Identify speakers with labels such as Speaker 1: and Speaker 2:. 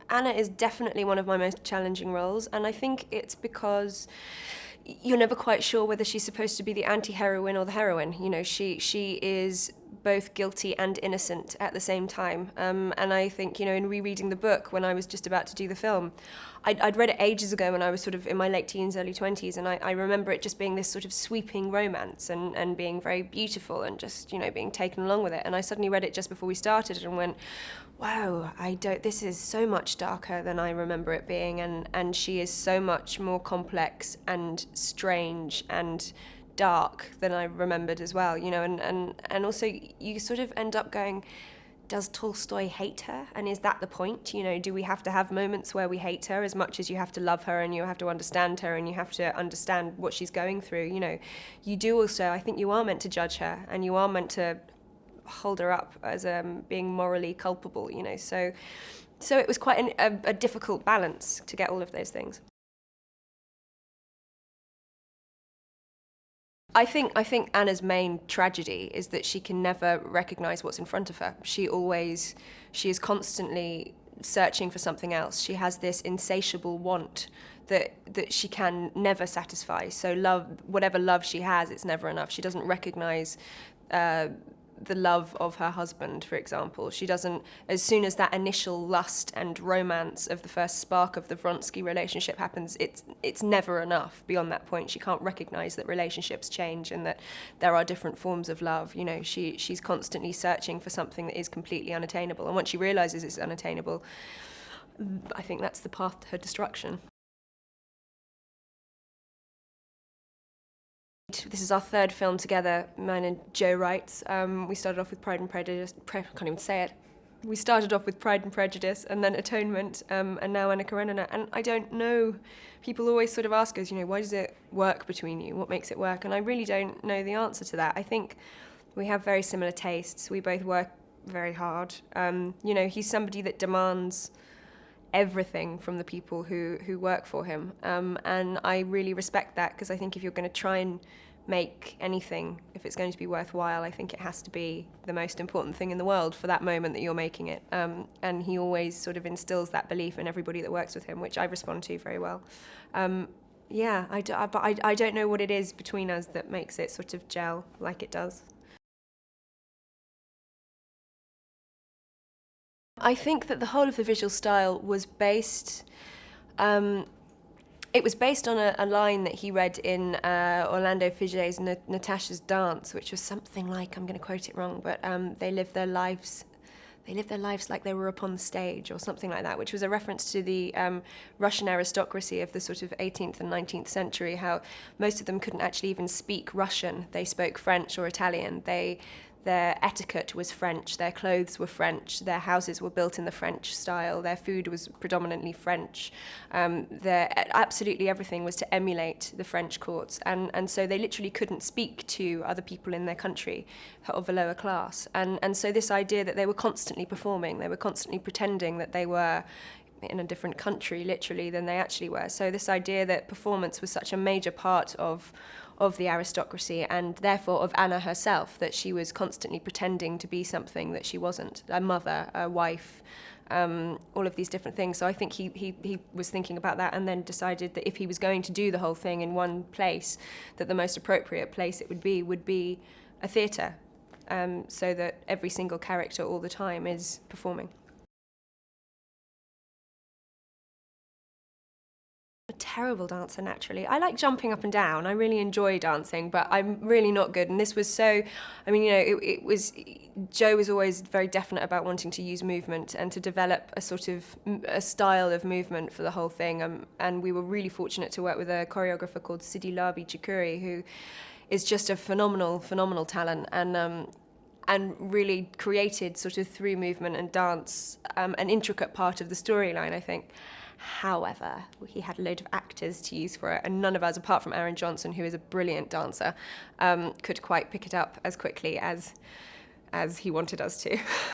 Speaker 1: Anna is definitely one of my most challenging roles, and I think it's because you're never quite sure whether she's supposed to be the anti-heroine or the heroine. You know, she is both guilty and innocent at the same time. And I think, you know, in rereading the book when I was just about to do the film, I'd read it ages ago when I was sort of in my late teens, early 20s, and I remember it just being this sort of sweeping romance and being very beautiful and just, you know, being taken along with it. And I suddenly read it just before we started and went, wow, this is so much darker than I remember it being, and she is so much more complex and strange and dark than I remembered as well, you know, and also you sort of end up going, does Tolstoy hate her? And is that the point? You know, do we have to have moments where we hate her as much as you have to love her and you have to understand her and you have to understand what she's going through? You know, you do also, I think you are meant to judge her and you are meant to hold her up as being morally culpable, you know. So it was quite a difficult balance to get all of those things. I think Anna's main tragedy is that she can never recognise what's in front of her. She is constantly searching for something else. She has this insatiable want that she can never satisfy. So whatever love she has, it's never enough. She doesn't recognise the love of her husband, for example. She doesn't, as soon as that initial lust and romance of the first spark of the Vronsky relationship happens, it's never enough. Beyond that point, she can't recognise that relationships change and that there are different forms of love. You know, she's constantly searching for something that is completely unattainable. And once she realises it's unattainable, I think that's the path to her destruction. This is our third film together, mine and Joe Wright's. We started off with Pride and Prejudice. I can't even say it. We started off with Pride and Prejudice, and then Atonement, and now Anna Karenina. And I don't know. People always sort of ask us, you know, why does it work between you? What makes it work? And I really don't know the answer to that. I think we have very similar tastes. We both work very hard. You know, he's somebody that demands everything from the people who work for him, and I really respect that, because I think if you're going to try and make anything, if it's going to be worthwhile, I think it has to be the most important thing in the world for that moment that you're making it, and he always sort of instills that belief in everybody that works with him, which I respond to very well. But I don't know what it is between us that makes it sort of gel like it does. I think that the whole of the visual style was based, it was based on a line that he read in Orlando Figet's Natasha's Dance, which was something like, I'm going to quote it wrong, but they live their lives like they were upon the stage, or something like that, which was a reference to the Russian aristocracy of the sort of 18th and 19th century, how most of them couldn't actually even speak Russian. They spoke French or Italian. Their etiquette was French, their clothes were French, their houses were built in the French style, their food was predominantly French. Absolutely everything was to emulate the French courts, and so they literally couldn't speak to other people in their country of a lower class. And so this idea that they were constantly performing, they were constantly pretending that they were in a different country, literally, than they actually were. So this idea that performance was such a major part of the aristocracy, and therefore of Anna herself, that she was constantly pretending to be something that she wasn't, a mother, a wife, all of these different things. So I think he was thinking about that, and then decided that if he was going to do the whole thing in one place, that the most appropriate place it would be a theatre, so that every single character all the time is performing. A terrible dancer, naturally. I like jumping up and down. I really enjoy dancing, but I'm really not good. And this was so, I mean, you know, Joe was always very definite about wanting to use movement and to develop a sort of a style of movement for the whole thing. And we were really fortunate to work with a choreographer called Sidi Labi Chikuri, who is just a phenomenal talent, and really created sort of through movement and dance an intricate part of the storyline, I think. However, he had a load of actors to use for it, and none of us, apart from Aaron Johnson, who is a brilliant dancer, could quite pick it up as quickly as he wanted us to.